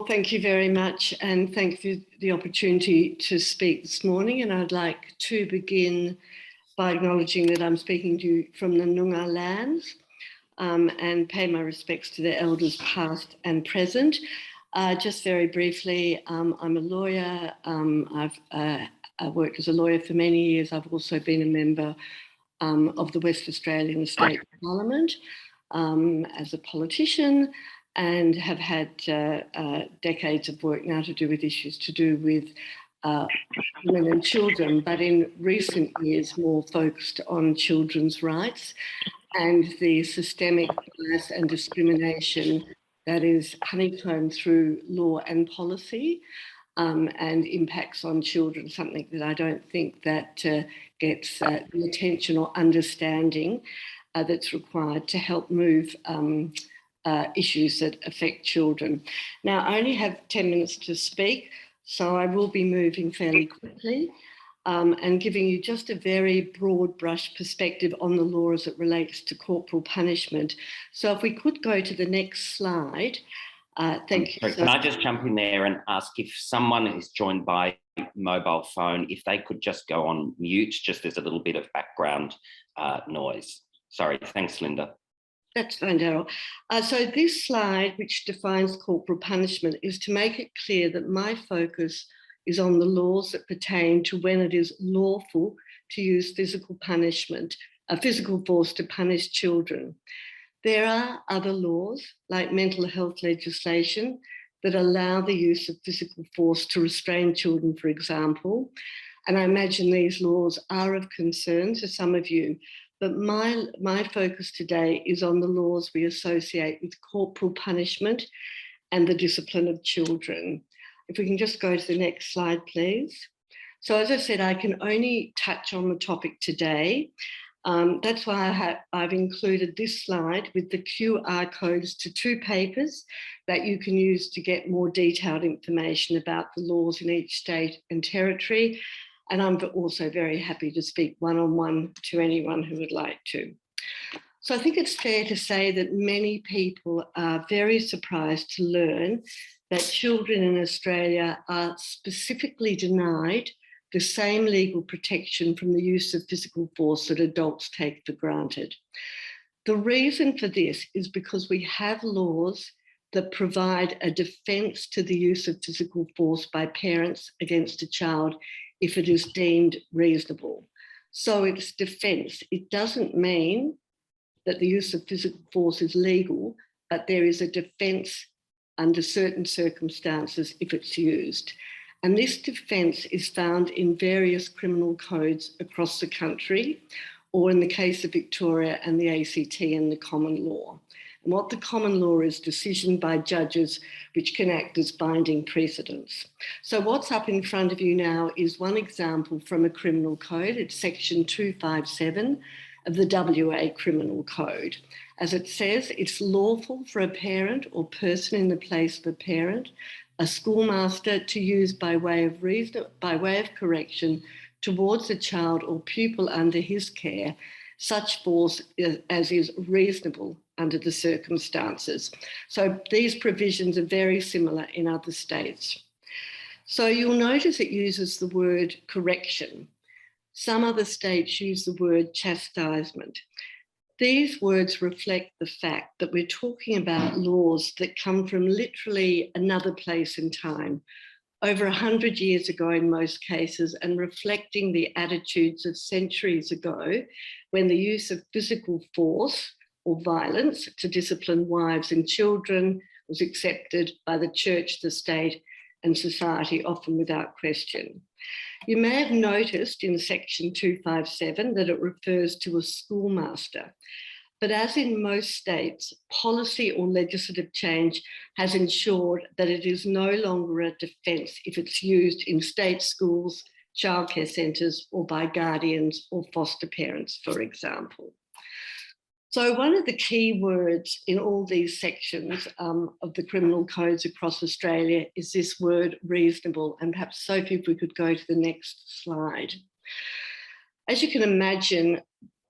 Thank you very much, and thank you for the opportunity to speak this morning. And I'd like to begin by acknowledging that I'm speaking to you from the Noongar lands and pay my respects to their elders past and present. Just very briefly, I'm a lawyer. I've worked as a lawyer for many years. I've also been a member of the West Australian State Parliament as a politician, and have had decades of work now to do with issues to do with women and children, but in recent years more focused on children's rights and the systemic bias and discrimination that is honeycombed through law and policy and impacts on children, something that I don't think that gets the attention or understanding that's required to help move issues that affect children. Now, I only have 10 minutes to speak, so I will be moving fairly quickly and giving you just a very broad brush perspective on the law as it relates to corporal punishment. So if we could go to the next slide. Thank you. Can I just jump in there and ask if someone is joined by mobile phone, if they could just go on mute, just as a little bit of background noise. Sorry, thanks, Linda. That's fine, Daryl. So this slide, which defines corporal punishment, is to make it clear that my focus is on the laws that pertain to when it is lawful to use physical punishment, physical force to punish children. There are other laws, like mental health legislation, that allow the use of physical force to restrain children, for example. And I imagine these laws are of concern to some of you. But my focus today is on the laws we associate with corporal punishment and the discipline of children. If we can just go to the next slide, please. So as I said, I can only touch on the topic today. That's why I've included this slide with the QR codes to 2 papers that you can use to get more detailed information about the laws in each state and territory. And I'm also very happy to speak one-on-one to anyone who would like to. So I think it's fair to say that many people are very surprised to learn that children in Australia are specifically denied the same legal protection from the use of physical force that adults take for granted. The reason for this is because we have laws that provide a defence to the use of physical force by parents against a child if it is deemed reasonable. So it's defence. It doesn't mean that the use of physical force is legal, but there is a defence under certain circumstances if it's used. And this defence is found in various criminal codes across the country, or in the case of Victoria and the ACT and the common law. And what the common law is, decision by judges which can act as binding precedents. So what's up in front of you now is one example from a criminal code. It's section 257 of the WA Criminal Code. As it says, it's lawful for a parent or person in the place of a parent, a schoolmaster, to use by way of correction towards a child or pupil under his care such force as is reasonable under the circumstances. So these provisions are very similar in other states. So you'll notice it uses the word correction. Some other states use the word chastisement. These words reflect the fact that we're talking about laws that come from literally another place in time, over 100 years ago in most cases, and reflecting the attitudes of centuries ago when the use of physical force or violence to discipline wives and children was accepted by the church, the state, and society, often without question. You may have noticed in section 257 that it refers to a schoolmaster. But as in most states, policy or legislative change has ensured that it is no longer a defence if it's used in state schools, childcare centres, or by guardians or foster parents, for example. So one of the key words in all these sections of the criminal codes across Australia is this word reasonable. And perhaps, Sophie, if we could go to the next slide. As you can imagine,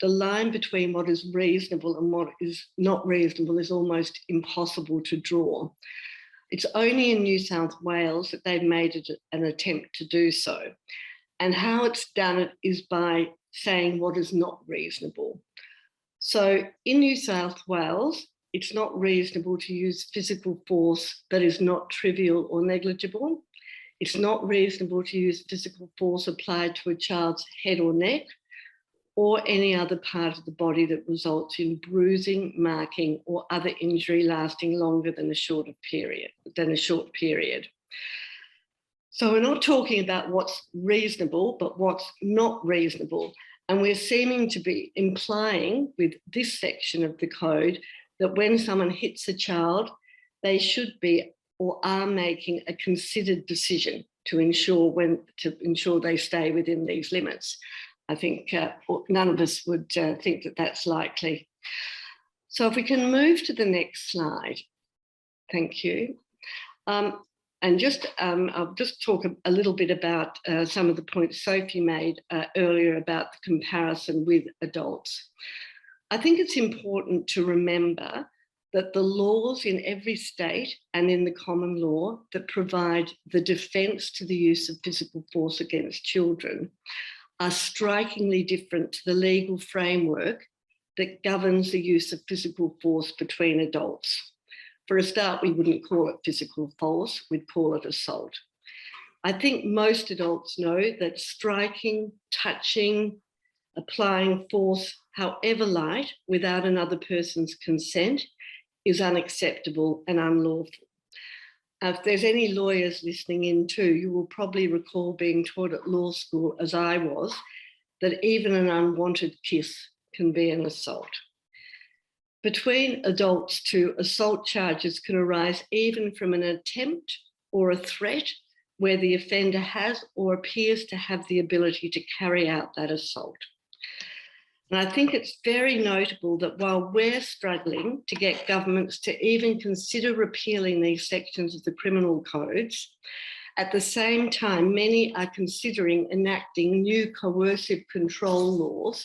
the line between what is reasonable and what is not reasonable is almost impossible to draw. It's only in New South Wales that they've made it an attempt to do so. And how it's done it is by saying what is not reasonable. So in New South Wales, it's not reasonable to use physical force that is not trivial or negligible. It's not reasonable to use physical force applied to a child's head or neck, or any other part of the body that results in bruising, marking, or other injury lasting longer than a short period. So we're not talking about what's reasonable, but what's not reasonable. And we're seeming to be implying with this section of the code that when someone hits a child, they should be or are making a considered decision to ensure they stay within these limits. I think none of us would think that that's likely. So if we can move to the next slide. Thank you. And I'll just talk a little bit about some of the points Sophie made earlier about the comparison with adults. I think it's important to remember that the laws in every state and in the common law that provide the defence to the use of physical force against children are strikingly different to the legal framework that governs the use of physical force between adults. For a start, we wouldn't call it physical force, we'd call it assault. I think most adults know that striking, touching, applying force, however light, without another person's consent, is unacceptable and unlawful. If there's any lawyers listening in too, you will probably recall being taught at law school, as I was, that even an unwanted kiss can be an assault. Between adults too, assault charges can arise even from an attempt or a threat where the offender has or appears to have the ability to carry out that assault. And I think it's very notable that while we're struggling to get governments to even consider repealing these sections of the criminal codes, at the same time, many are considering enacting new coercive control laws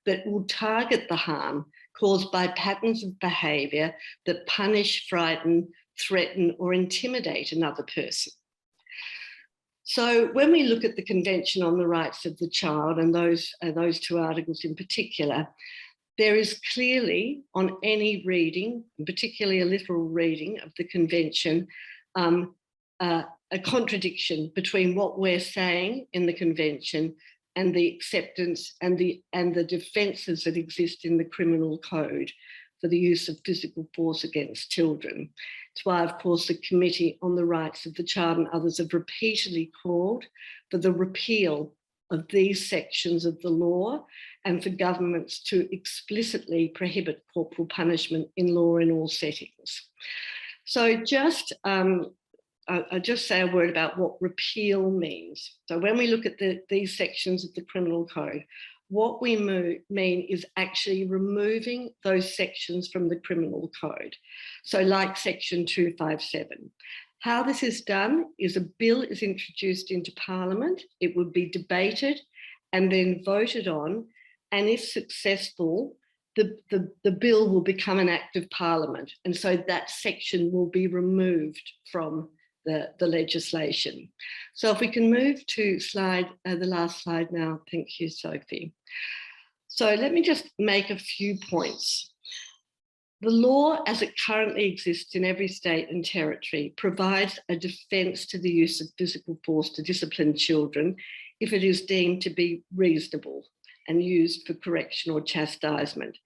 that will target the harm caused by patterns of behaviour that punish, frighten, threaten, or intimidate another person. So when we look at the Convention on the Rights of the Child and those two articles in particular, there is clearly on any reading, particularly a literal reading of the Convention, a contradiction between what we're saying in the Convention and the acceptance and the defences that exist in the criminal code for the use of physical force against children. It's why, of course, the Committee on the Rights of the Child and others have repeatedly called for the repeal of these sections of the law and for governments to explicitly prohibit corporal punishment in law in all settings. So I'll just say a word about what repeal means. So when we look at these sections of the criminal code, what we mean is actually removing those sections from the criminal code. So like section 257. How this is done is a bill is introduced into Parliament, it would be debated and then voted on, and if successful, the bill will become an act of Parliament. And so that section will be removed from the legislation. So if we can move to the last slide now. Thank you, Sophie. So let me just make a few points. The law as it currently exists in every state and territory provides a defence to the use of physical force to discipline children if it is deemed to be reasonable and used for correction or chastisement.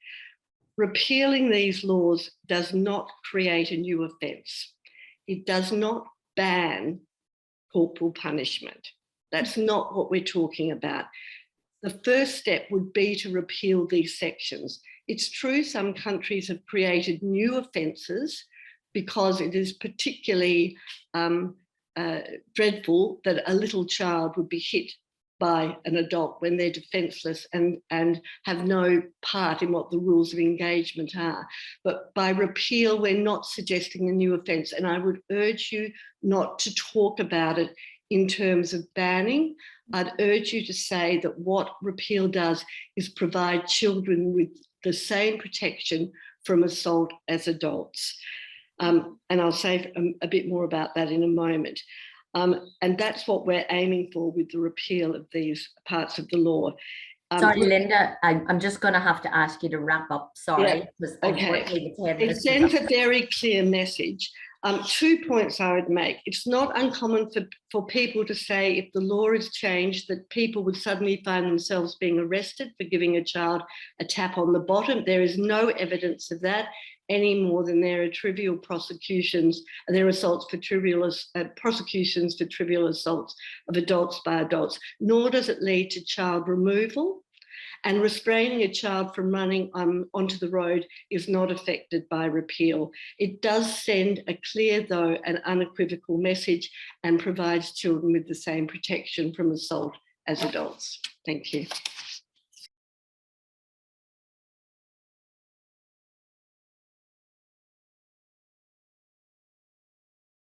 Repealing these laws does not create a new offence. It does not ban corporal punishment. That's not what we're talking about. The first step would be to repeal these sections. It's true some countries have created new offences because it is particularly dreadful that a little child would be hit by an adult when they're defenceless and have no part in what the rules of engagement are. But by repeal, we're not suggesting a new offence. And I would urge you not to talk about it in terms of banning. I'd urge you to say that what repeal does is provide children with the same protection from assault as adults. And I'll say a bit more about that in a moment. And that's what we're aiming for with the repeal of these parts of the law. Sorry, Linda, I'm just going to have to ask you to wrap up. Sorry. Yeah, okay. It sends a very clear message. 2 points I would make. It's not uncommon for people to say if the law is changed that people would suddenly find themselves being arrested for giving a child a tap on the bottom. There is no evidence of that any more than there are trivial prosecutions, and there are assaults for trivial prosecutions for trivial assaults of adults by adults, nor does it lead to child removal. And restraining a child from running onto the road is not affected by repeal. It does send a clear, though, and unequivocal message and provides children with the same protection from assault as adults. Thank you.